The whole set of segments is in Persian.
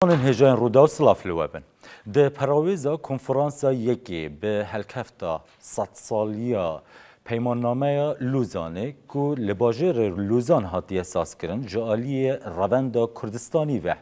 هجان رودا و سلاف لوابن ده پراویزا کنفرانسا یکی به هلکفتا 100 سالیا پیماننامه لوزانه که لباجر لوزان هاتی اساس کرن جالی روند کردستانی و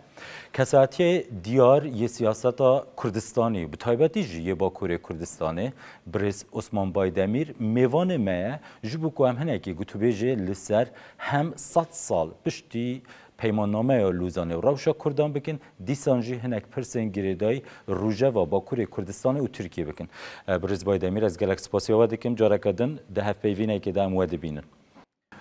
کساتی دیار یه سیاست کردستانی به تایبتی جیه با کوره کردستانی برز عثمان بایدمیر میوان ما جبو که هم هنگی گوتوبیجه لسر هم 100 سال پشتی پیماننامه لوزانه و روشا کردان بکن دیسانجی هنک پرسن گریدای روژه و باکوری کردستان و ترکیه بکن برز بایدمیر از گلک سپاسی و دکم جارا کدن ده هف پیوینه که دام ود بینن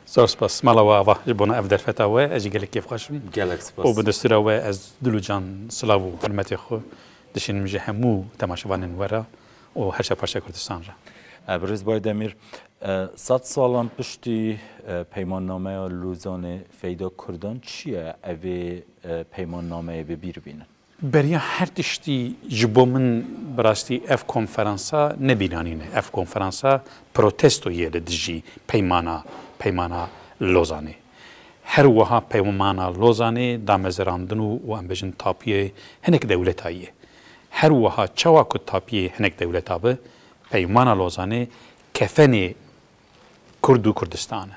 زار سپاس مالا و آوا جبنا افدر فتاوه اجی گلک کیف خشم گلک سپاس و بدسترا و از دلو جان سلاو حرمتی خو دشین مجه همو تماشاوانن ورا و هرشا پرشا کردستان را برز بایدمیر 100 سالان پشتی پیماننامه لوزانه فیدا کردان چیه اوی پیماننامه ببیر بینن؟ بریا هر تشتی جبو من براستی اف کنفرانسا نبینانینه اف کنفرانسا پروتستو یه دجی پیمانا لوزانه هر وها پیمانا لوزانه دامزراندنو و امبجن تاپیه هنک دولتاییه هر وها چواکو تاپیه هنک دولتابه پیمانا لوزانه کفنی کرد و کردستانه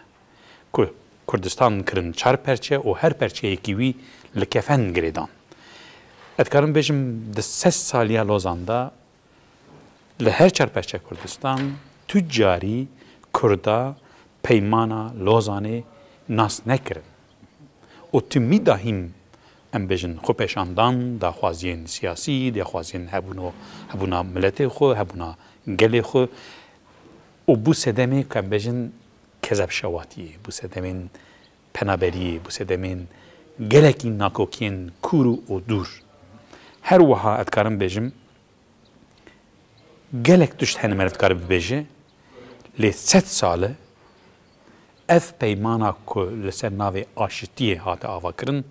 که کردستان کرن 4 پرچه و هر پرچه یکیوی لکفن گریدان اتکارم بیشم ده 3 سالیا لوزانده لهر 4 پرچه کردستان تجاری کردا پیمانا لوزانه ناس نکرن و تمی داهیم ام بیشن خو پیشاندان دا خوازین سیاسی دا خوازین هبونا ملت خو هبونا گل خو و بو سدمه که بیشن کذب شواتیه بو سدمین پنابریه بو سدمین گلکی ناکوکین کورو و دور هر وها اتکارم بیشم گلک دشت هنمر اتکار بیشه لی 100 ساله اف پیمانا که لسر ناوی آشتیه هات آوا کرن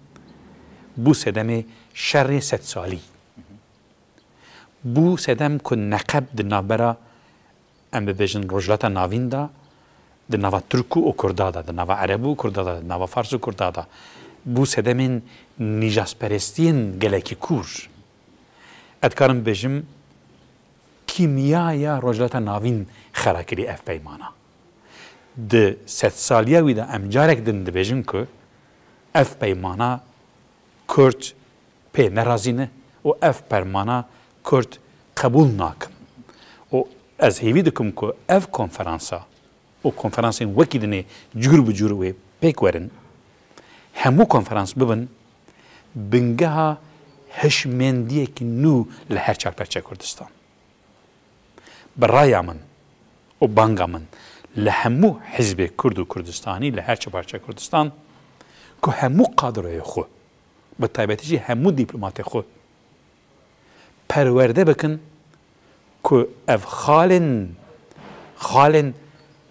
بو سدمه شر 100 سالی بو سدم که نقب دنابرا ام ببیجن رجلتا ناوین دا د ناوا ترکو و کردادا د ناوا عربو کردادا د ناوا فارسو کردادا بو سدمین نیجاس پرستین گلکی کور ادکارم بجم کیمیایا رجلتا ناوین خراکری اف پیمانا د 100 سالیاوی دا امجارک دن د بجم که اف پیمانا کرد پی نرازینه و اف پیمانا کرد قبول ناکن و از هیوی دکم که اف کنفرانسا و کنفرانسین وکی دنه جور بجور و پیک ورن همو کنفرانس ببن بنگه هشمندیه که نو لهر 4 پرچه کردستان برای من و بانگا من لهمو حزب کرد و کردستانی لهر 4 پرچه کردستان که همو قادره خو به طایبتیجی همو دیپلمات خو پرورده بکن که اف خالن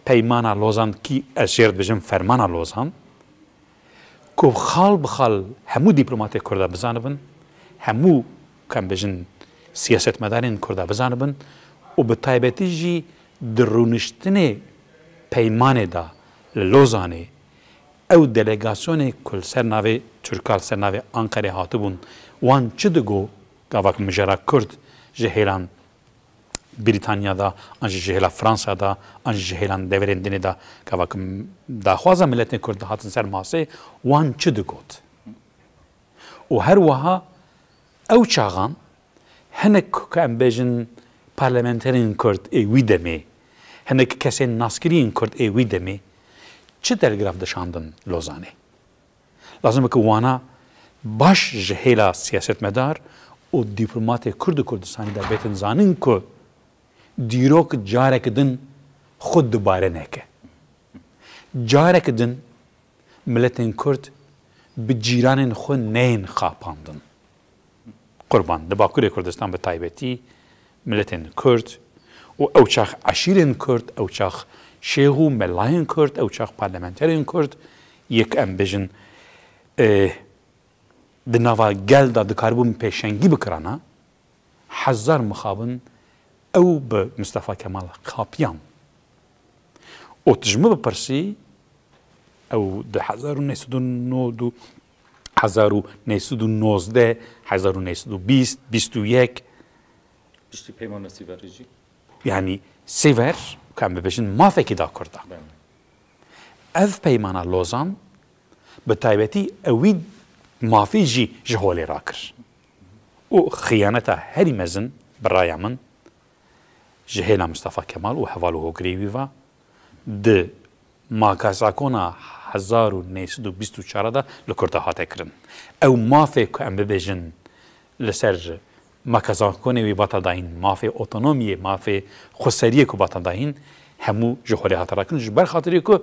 پیمانا لوزان کی از جرد بجم فرمانا لوزان که خال بخال همو دیپلمات کرده بزانبن همو کم بجن سیاست مدارین کرده بزانبن و به طایبتی جی درونشتن پیمان دا لوزانه او دلگاسیون کل سرناوی ترکال سرناوی آنکاره هاتو بون وان چه دگو گاواک مجرا کرد جهیلان بریتانیا دا انجی جهیلا فرانسا دا انجی جهیلان دورندنی دا که دا خوازا ملتن کرد هاتن سر ماسه وان چه دگوت و هر وها او چاغان هنک که ام بیجن پارلمنترین کرد ایوی دمه هنک کسی ناسکرین کرد ایوی دمه چه تلگراف دشاندن لوزانه لازم که وانا باش جهیلا سیاست مدار و دیپلمات کرد کردستانی دا بیتن زانن که دیروک جارک دن خود دوباره نکه جارک دن ملتن کرد به جیران خود نین خاپاندن قربان دباکوری کردستان به طایبتی ملتن کرد و اوچاخ عشیرن کرد اوچاخ شیخو ملاین کرد اوچاخ پارلمنترین کرد یک ام بجن دنوا گل دا دکاربون پیشنگی بکرانا هزار مخابن او به مصطفى کمال خاپیان و تجمع بپرسی او ده 1992 1919 1920 21 پشتی پیمان سیوری جی يعني سيفر كان ببجن ما في كدا كردا اف بيمانا لوزان بتايبتي اويد ما في جي جهولي راكر و خيانتها هري مزن برايا من جهيلا مصطفى كمال وحوالو غريبيفا د ما كاساكونا 1924 دا لكردا هاتكرن او ما في كان ببجن لسر ما كازاكوني وي باتا داين ما في اوتونومي ما في خسريه كو باتا داين همو جهولي هاتراكن جبر خاطري كو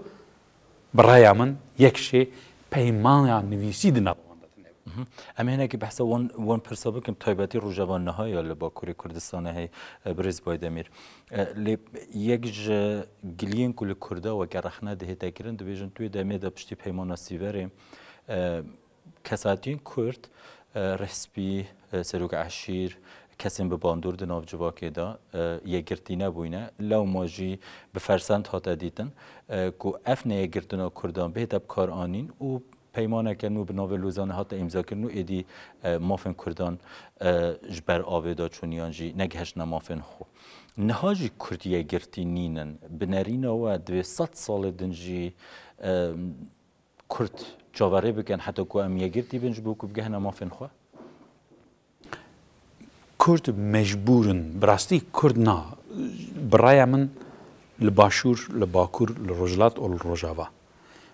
برايا من يكشي بيمان نويسي دنا ام هنا که بحث وان پرسابه کم تایباتی روجوان نهای یا باکوری کردستان هی برز بایدمیر لی یک گلین کل کرده و گرخنه ده تکرن دو بیجن توی دمی دا پشتی پیمان سیوری کساتین کرد رسپی سروک عشیر کسیم به باندور دناف جواکه دا یگرتینه بوینه لو ماجی به فرسند هاته دیتن که افنه یگرتنا کردان به دب کار آنین و پیمانه کنو به ناو لوزانه هات امضا کنو ایدی مافن کردان جبر آویدا چونیان جی نگهش نمافن خو نهاجی کردیه گرتی نینن بنرین و 200 سال دنجی کرد جاوره بکن حتی که ام یگرتی بنج بو که بگه نمافن خو کرد مجبورن براستی کرد نا برای من لباشور لباکور لرجلات و لرجاوا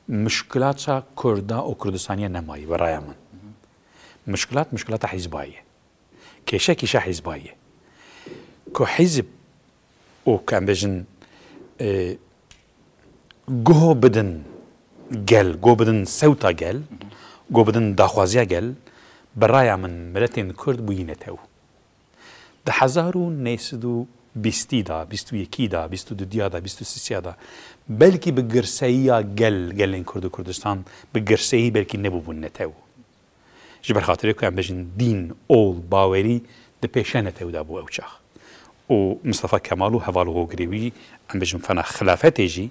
مشكلات كردا او كردستانية نماي برايا من مشكلات حزباية كيشا حزباية كو حزب او كان بجن جو بدن قل جو بدن سوتا قل جو بدن داخوازيا قل برايا من ملتين كرد بوينتو ده 1920 بیست و یکی دا 22 دا 23 دا بلکی به گرسایی گلین کرد و کردستان به گرسایی بلکی نبودن نتاو جبر خاطره که هم بجن دین اول باوری ده پیشه نتاو دا بو اوچاخ و مصطفى کمال و حوالو غوگریوی هم بجن فنا خلافت جی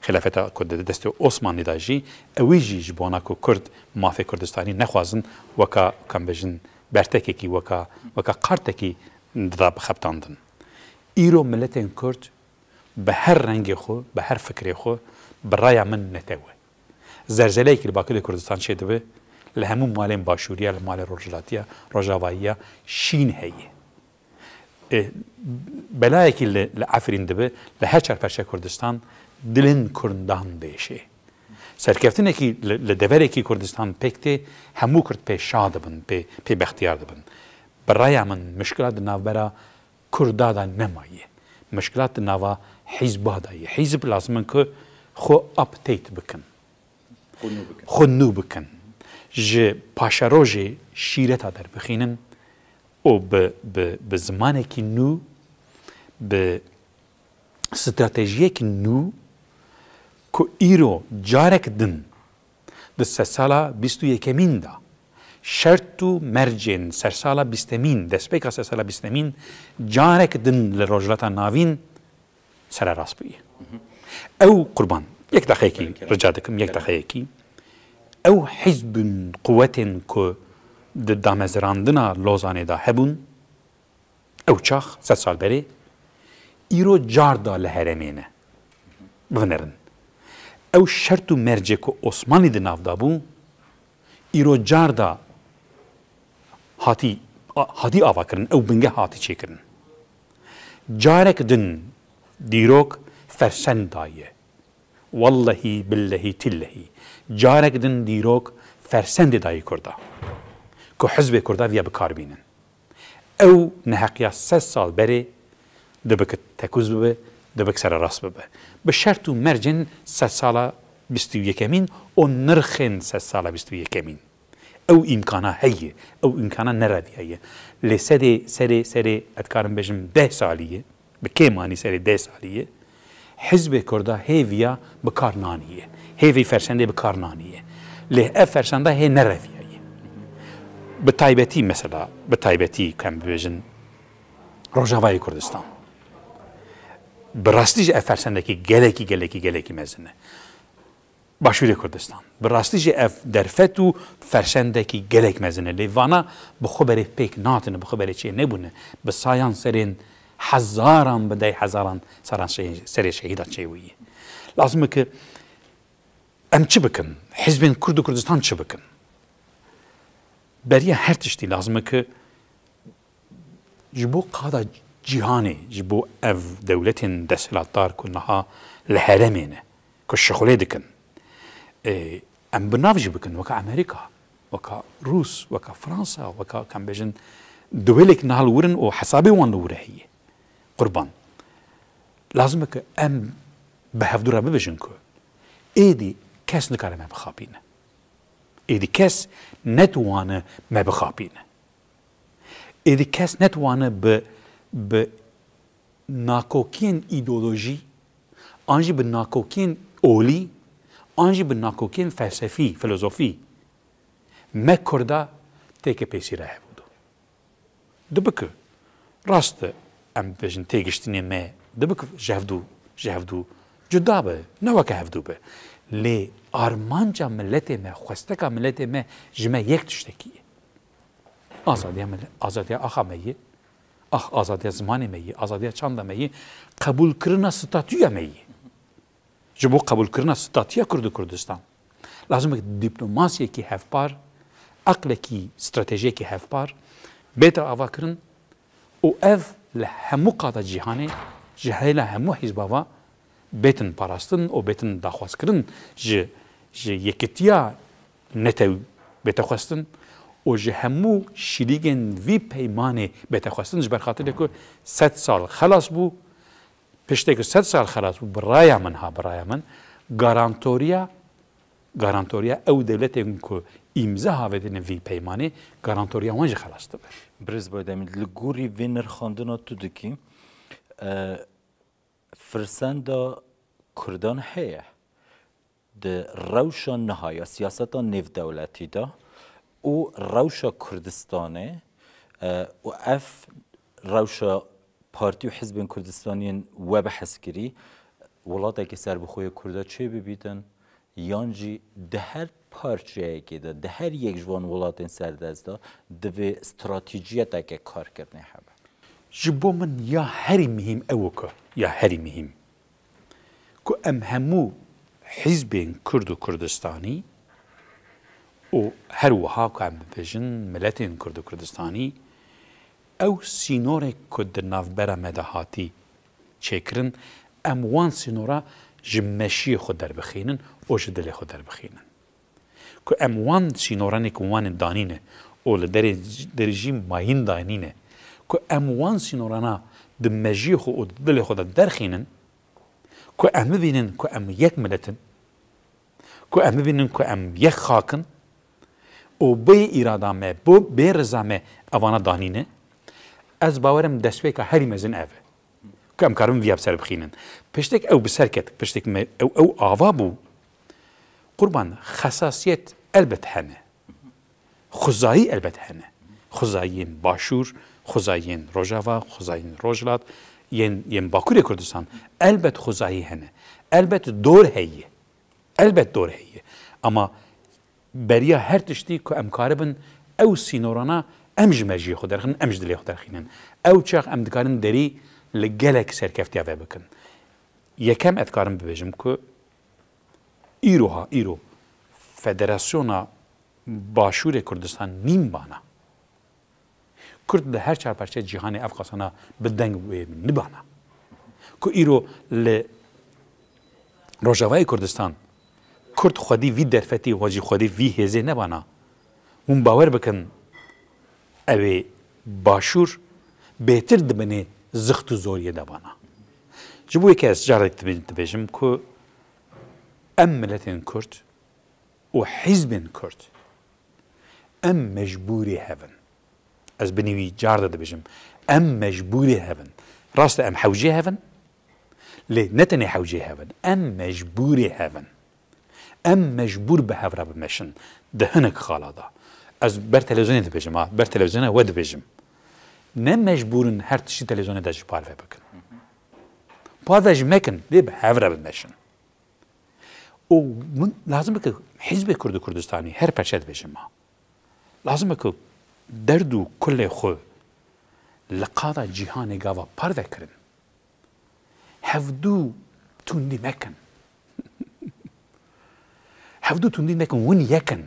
خلافت کرد دست عثمانی دا جی اوی جی جبانا که کرد مافی کردستانی نخوازن وکا کم بجن برتکی کی وکا قرتکی دا بخبتاندن ایرو ملتین کرد به هر رنگ خو به هر فکر خو برای من نتوه زلزله‌ای که باکل کردستان شده به لهمون مالین باشوریه لمال روجلاتیه روجاواییه شین هیه بلایی که لعفرین دبه لهر چهار پرچه کردستان دلن کردان دیشه سرکفتنه که لدوره که کردستان پکته همو کرد پی شاد بن پی بختیار بن برای من مشکلات ناوبرا کردا دا نمایه مشکلات نوا حزبا دایه حزب لازمن که خو اپتیت بکن خو نو بکن ج پاشاروژ شیرتا در بخینن او به زمانه که نو به استراتژیه که نو که ایرو جارک دن ده سالا 21 دا شرط و مرجن سرسالا 20 دسپیکا سرسالا 20 جارک دن لروجلاتا ناوین سر راست بیه او قربان یک دقیقی رجا دکم یک دقیقی او حزب قوت که د دامزراندنا لوزانه دا هبون او چاخ 100 سال بری ایرو جار دا لهرمینه بونرن او شرط و مرجه که عثمانی د ناو دا بون ایرو جار دا هاتی آوا کرن او بنگه هاتی چه کرن جارک دن دیروک فرسند دایه والله بالله تلهی جارک دن دیروک فرسند دایی کرده که حزب کرده ویا بکار بینن او نحقیا 3 سال بره دبک تکوز ببه دبک سر راست ببه به شرط و مرجن 3 سال 21 و نرخن 3 سال 21 او امکانه هیه او امکانه نردی هیه لی سری ادکارم بجم 10 سالیه به که مانی سری 10 سالیه حزب کرده هیویا بکار نانیه هیوی فرسنده بکار نانیه لی اف فرسنده هی نردی هیه به تایبتی مثلا به تایبتی کم بجن روجاوای کردستان براستیج اف فرسنده که گلکی مزنه باشوری کردستان براستی جه اف درفت و فرشندکی گلک مزنه لیوانا بخبری پیک ناتنه بخبری چیه نبونه بسایان سرین هزاران بدای هزاران سری شهیدات چیویه لازمه که ام چی بکن حزب کرد و کردستان چی بکن برای هر تشتی لازمه که جبو قادا جهانی جبو اف دولت دستلاتدار کنها لحرمینه که شغله دکن ام بنافجي بكن وكا امريكا وكا روس وكا فرنسا وكا كان بيجن دولك نهال ورن وحسابي وان وره هي قربان لازمك ام بهفدورا ببجنكو ايدي كاس نكار ما بخابينه ايدي كاس نتوانا ما بخابينه ايدي كاس نتوانا ب ناكوكين ايديولوجي انجي بالناكوكين اولي آنجی به ناکوکین فلسفی فلسفی ما کرده تیک پیسی راه بودو دبکه راست ام بجن تیگشتینی ما دبکه جهودو جدا به نوکه هفدو به لی آرمانجا ملت ما خوستکا ملت ما جمع یک تشتکیه آزادی آخا میه آزادی زمانی میه آزادی چند میه قبول کرنا ستاتویا میه جبو قبول کرنا ستاتیا کردستان لازم دیپلماسی کی هفپار عقل کی استراتژی کی هفپار بهتر آوا کرن او اف لهمو قادا جهانی جهیل همو حزباوا بتن پاراستن او بتن داخواست کرن ج یکتیا نتو بتخواستن او همو شریگن وی پیمانه بتخواستن جبر خاطر که 100 سال خلاص بو پشته که 100 سال خلاص بو برای من گارانتوریا او دولت که امضا هاودن وی پیمانه گارانتوریا وانج خلاص تبه برز بایدم لگوری وینر خواندنا تو دکی فرسندا کردان هیه ده روشا نهایا سیاستا نف دولتی دا او روشا کردستانه و اف روشا پارتی و حزب کردستانیین و بحث کری ولاتا که سر بخوی کرده چه ببیدن یانجی ده هر پارچه که ده هر یک جوان ولاتین سردازده دوی استراتیجیت که کار کردنه حبه جبو من یا هری مهم اوکا یا هری مهم که ام همو حزب کرد و کردستانی و هر وها که ام ببیجن ملتین کرد و کردستانی او سینور که در نافبرا مدهاتی چکرن ام وان سینورا جمشی خود در بخینن و جدل خود در بخینن که ام وان سینورانی که وان دانینه او در جیم ماین دانینه که ام وان سینورانا دمجی خود و دل خود در خینن که ام ببینن که ام یک ملتن که ام ببینن که ام یک خاکن و بی ارادامه بی رزامه اوانا دانینه از باورم دستوی که هری مزن اوه که ام کارم ویاب سر بخینن پشتک او بسر کت پشتک او آوا بو قربان خصاصیت البت هنه خزایی البت هنه خزایین باشور خزایین روجاوا خزایین روجلات ین باکوری کردستان البت خزایی هنه البت دور هیه اما بریا هر تشتی که ام کاربن او سینورانا امج مجی خود درخن امج دلی خود درخینن او چاق ام دکارن دری لگلک سرکفتی آوه بکن یکم ادکارم ببیجم که ایرو فدراسیونا باشور کردستان نیم بانا کرد ده هر چهار پرچه جهان افغانستان بدنگ نبانا که ایرو روجاوای کردستان کرد خودی وی درفتی واجی خودی وی هزه نبانا اون باور بکن اوه باشور بهتر دبنه زخت و زوریه دبانا جبو یکی از جارت تبیجم که ام ملتین کرد و حزبین کرد ام مجبوری هفن از بنیوی جارده دبیجم ام مجبوری هفن راست ام حوجی هفن لی نتنی حوجی هفن ام مجبوری هفن ام مجبور به هفره بمشن دهنک خالادا از بر تلویزیونی دبیجم بر تلویزیونی و دبیجم نه مجبورن هر تشی تلویزیونی داشت پاروه بکن پاروهش مکن دی به هفره بمشن و من لازمه که حزب کرد کردستانی هر پرچت بشه ما لازمه که دردو کل خو لقادا جهان گاوا پرده کرن هفدو توندی مکن هفدو توندی مکن ون یکن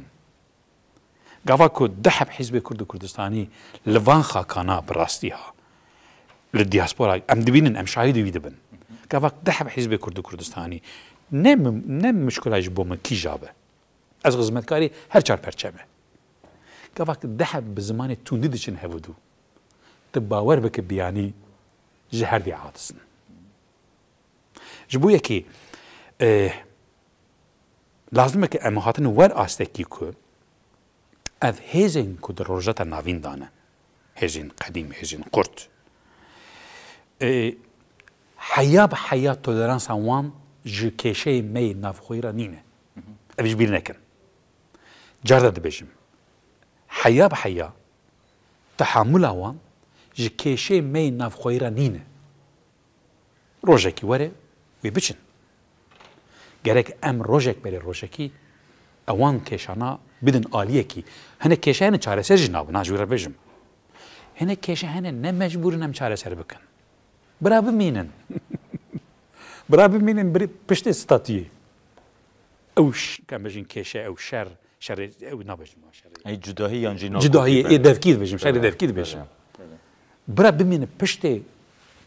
گاوا که دحب حزب کرد کردستانی لوان خاکانا براستی ها للدياسبورا ام دبين ام شاهد ويدبن گاوا دحب حزب کرد کردستانی نم مشكلة جبو من كي جابه از غزمتكاري هر چار پرچمه گاوا دحب بزمان توندي دچن هفدو تباور بك بياني جهر دي عاطسن جبو يكي لازمك ام هاتن ور آستكي كو اذ هيزن كو در روجتا ناوين دانا هيزن قديم هيزن قرط حيا بحيا تولرانس وان جي كيشي مي نافخويرا نينه افيش بير نكن جاردا دبجم حيا بحيا تحمل وان جي كيشي مي نافخويرا نينه روجكي وره ويبچن gerek em rojek beri rojekî ewan kêşana bidin aliyekî hinek kêşe hene çareser jî nabin najûra bêjim hinek kêşe hene ne mecbûrin em çareser bikin bira bimînin bira bimînin piştê statiyê ew kem bêjin kêşe ew şer ew nabêjim ey cudahî yan jî cudahî ê devkî dibêjim şerê devkî dibêjim bira bimînin piştê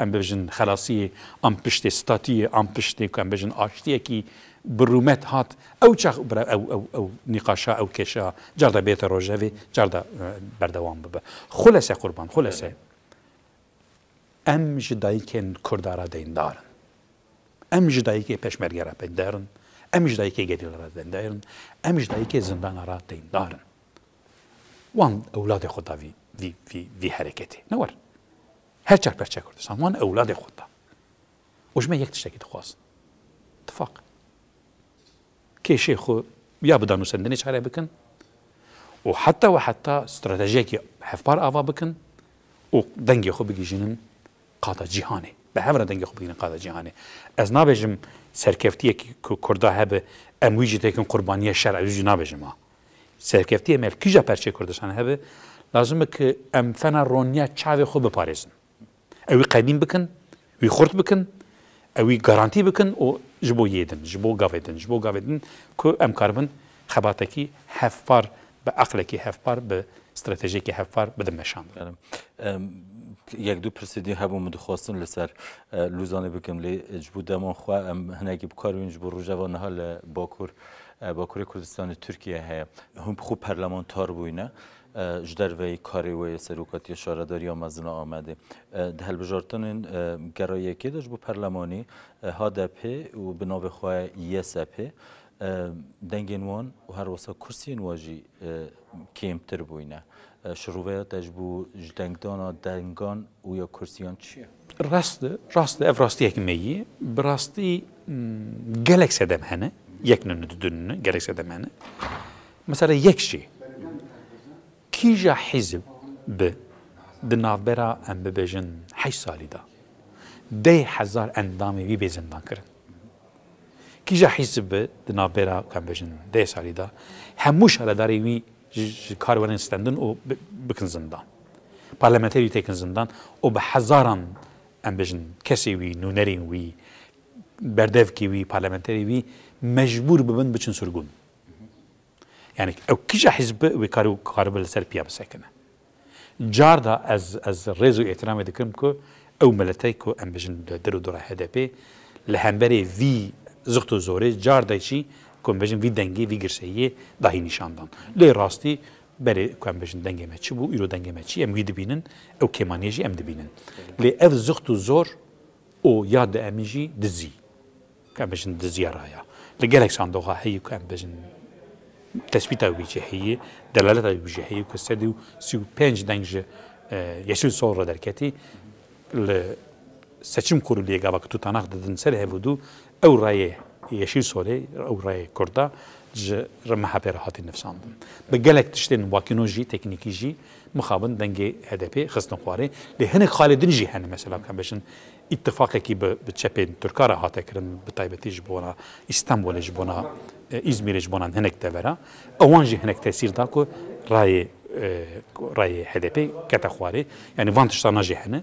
ام بجن خلاصيه ام پشت ستاتيه ام پشت ام بجن اشتيه کی برومت هات او چخ او نقاشا او کشا جردا بیت روجوی جردا بردوام ببه خلاصه قربان خلاصه ام جدایی کن کردارا دین دارن ام جدایی که پشمرگرا دین دارن ام جدایی که گدیلرا دین دارن ام جدایی که زندانارا دین دارن وان اولاد خدا وی حرکتی نور هر چار پرچه کردستان وان اولاد خود دا وجمه یک تشتکی دخواست اتفاق کیشه خو یا بدانو سندنی چاره بکن و حتی استراتژیه که هفبار آوا بکن و دنگی خو بگیجینن قادا جیهانه به هفره دنگی خو بگیجینن قادا جیهانه از نابجم سرکفتیه که کرده هبه امویجی تکن قربانیه شرع ویجی نابجم ها سرکفتیه مل کجا پرچه کردستان هبه لازمه که ام فنا رونیا چاوی خو بپارزن اوی قدیم بکن اوی خورد بکن اوی گارانتی بکن و جبو یدن جبو گاویدن که ام کاربن خباتکی هفپار به عقلکی هفپار به استراتژیکی هفپار بدم نشان یک دو پرسیدی هبو مدخواستن لسر لوزانه بکم لی جبو دمان خواه ام هنگی بکاروین جبو روژوان حال باکور کردستان ترکیه هیا هم خوب پرلمانتار بوینه جدر وی کاری وی سروکاتی شارداری آمازنا آمده دهل بجارتن گرایی که داشت بو پرلمانی HDP و بناو خواه YSP دنگین وان و هر واسه کرسی نواجی کمتر بوینه شروعه داشت بو جدنگدان دنگان و یا کرسیان چیه؟ راست افراستی که میگی براستی گلک سدم هنه یک ندونن گلک سدم هنه مثلا یک شی کیجا حزب به دنابرا ام ببجن 8 سالی دا 10,000 اندامی وی به زندان کرن کیجا حزب به دنابرا کم بجن 10 سالی دا هموش حالا داری وی کارورن استندن و بکن زندان پارلمانتری تکن زندان و به هزاران ام بجن کسی وی نونرین وی بردف کی وی پارلمانتری وی مجبور ببن بچن سرگون يعني او كيجا حزب ويكارو بالسر بيا بسكنه جاردا از ريزو احترام دكم كو او ملتي كو ام بجن درو دور HDP لهمبري في زغتو زوري جاردا شي كون بجن في دنگي في گرسيه داهي نشاندان لي راستي بري كون بجن دنگي مچي بو يرو دنگي مچي ام ويد بينن او كيمانيجي ام دبينن لي اف زغتو زور او ياد امجي دزي كون بجن دزيارايا لجالكسان دوغا هي كون بجن تثبيت وجهية دلالة وجهية كسدو 35 دنج يشيل صورة دركتي seçim kuruluya gavak tutanak dedin ser hevudu ev raye yeşil sole ev raye kurda رمها بيرهاتي نفساندن بقالك تشتين واكينوجي تكنيكيجي مخابن دنجي هدفي خصنا قواري لهنك خالدين جي هن مثلا كان بشن اتفاقي كي بتشابين تركارا هاتكرن بتايبتي جبونا اسطنبول جبونا ازمير جبونا هنك تبرا اوانجي هنك تاثير داكو راي هدفي كتخواري يعني فانتشتانا جي هن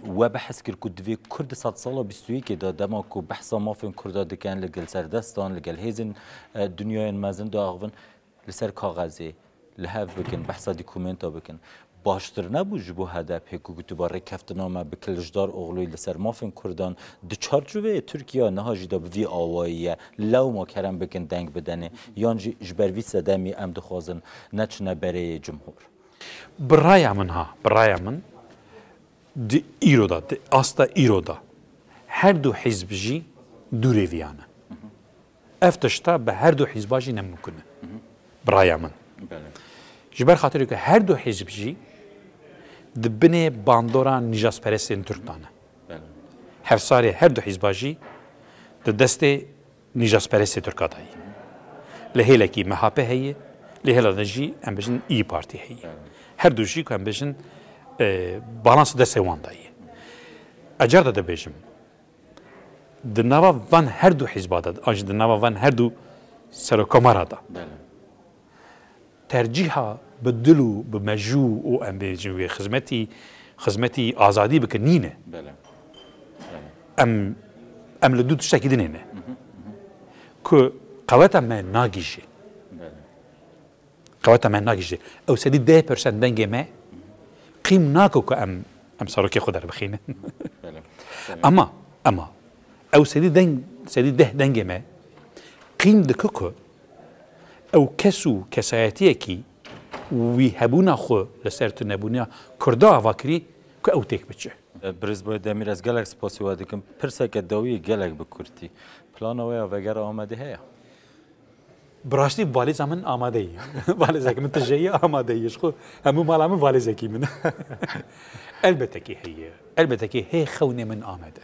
و بحث کرد که دوی کرد 100 ساله بیستویی که دادم که بحث ما فین کرد دکن لگل سردستان لگل هیزن دنیای مازن داغون لسر کاغذی لحاف بکن بحث دکومنتا بکن باشتر نبود جبو هدف هکو تو باره کفتنامه بکلجدار اغلوی لسر ما فین کردان دچارجوه ترکیه نهاجی دا بوی آواییه لو ما کرم بکن دنگ بدنه یانجی جبروی سدمی ام دخوازن نچنه برای جمهور برايا من دي إيرودا دي أستا إيرودا هردو حزب جي دو ريفيانا افتشتا بهردو حزباجي نمكنه برايا من جبر خاطر يكو هردو حزب جي دبني باندورا نجاس پرستين تركتانا هفساري هردو حزباجي دستي نجاس پرستي تركاتاي لهيلكي محابه هي لهيلا نجي ام بجن اي بارتي هي هردو جي كو ام بجن بالانس دسته وان دایی اجر ده بیشم دنوا وان هر دو حزب داد آج دنوا وان هر دو سر کمر دا ترجیحا بدلو بمجو او ام بیجوی خدمتی آزادی بکنینه ام لدو تشتکی دینه که قوتا ما ناگیشه او سدی 10% دنگ ما قيم ناكو كأم صاروكي خضر بخينة أما أو سدي ده دنجة ما قيم دكوكو أو كسو كساياتيكي ويهبونا خو لسرت نبونا كردا فاكري كأو تيك بتشي برزبوي دمير از گلک سپاسی وادکم پرسک داوی گلک بکرتی پلان ویا وگر آماده هیا براشتي بالي زمن آماده بالي زكي من تجيه آماده يشخو همو مالا من بالي زكي من البته هي خونه من آماده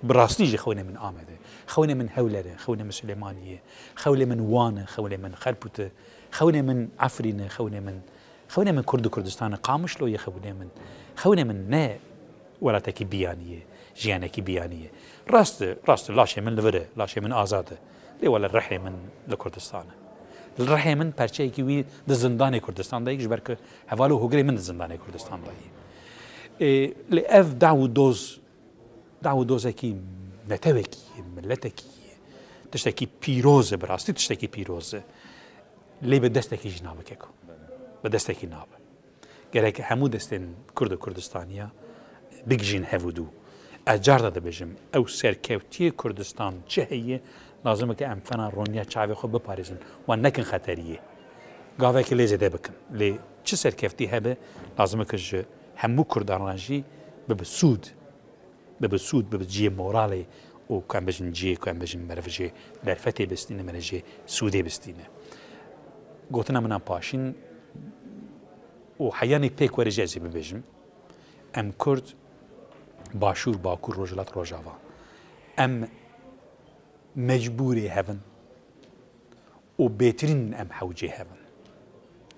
براستي جي خونه من آماده خونه من هولره خونه من سليمانيه خونه من وانه خونه من خربوته خونه من عفرينه خونه من كردستان قامش لو خونه من نا ولا تكي بيانيه جيانكي بيانيه راست لاشي من لفره لاشي من آزاده لي ولا الرحي من لكردستان الرحي من برشي كي دزندان كردستان دايك جبرك حوالو هوغري من دزندان كردستان داي لاف دعو دوز كي نتوكي ملتكي تشتكي بيروزه براستي تشتكي بيروزه لي بدستكي جنابككو بدستكي ناب جرك حمود استن كردستانيا بيجين هفودو اجار ده بجم او سركوتي كردستان چه لازم که ام فنا رونیا چاوی خو بپاريزن و نکن خطریه گاوه که لیزه ده بکن لی چه سرکفتی هبه لازم که همو کردانجی ببسود ببجی مورالی او کم بجن جی کم بجن مرفجی درفتی بستینه منجی سودی بستینه گوتنا منم پاشین و حیانی پیک ورجازی ببجم ام کرد باشور باکور روجلات روجاوا ام مجبوري هفن وبيترين ام حوجي هفن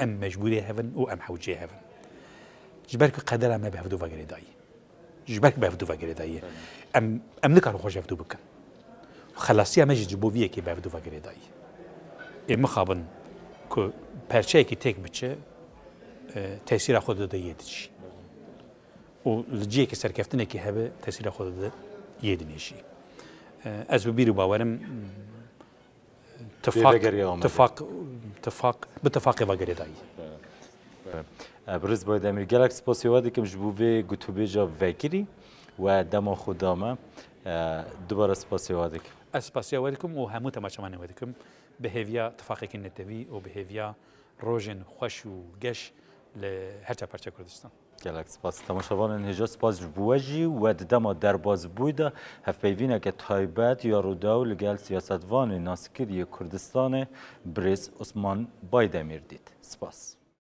ام مجبوري هفن وام حوجي هفن جبرك قدر ما بهفدو فقري داي ام نكر خوش هفدو بكن خلاصيا ماجي جبوفيه كي بهفدو فقري داي ام خابن كو پرچه كي تك بچه تاثير خود ده يدشي و الجي كي سركفتنه كي هبه تاثير خود ده يدنيشي از ببيرو باورم باتفاق وگری دایی برز باید امیر گلک سپاسی وادی که مجبوبه گوتوبه جا وکری و دما خودامه دوباره سپاسی وادی که سپاسی وادیکم و همو تماشامان وادیکم به هویا اتفاقی که نتوی و به هویا روزن خوش و گش لهرچه پرچه کردستان گلک سپاس تماشاوان انهجا سپاس بوجی و دما در باز بوده هف پیوینه که تایبت یا روداو لگل سیاستوان ناسکری کردستان برز عثمان بایدمیر دید سپاس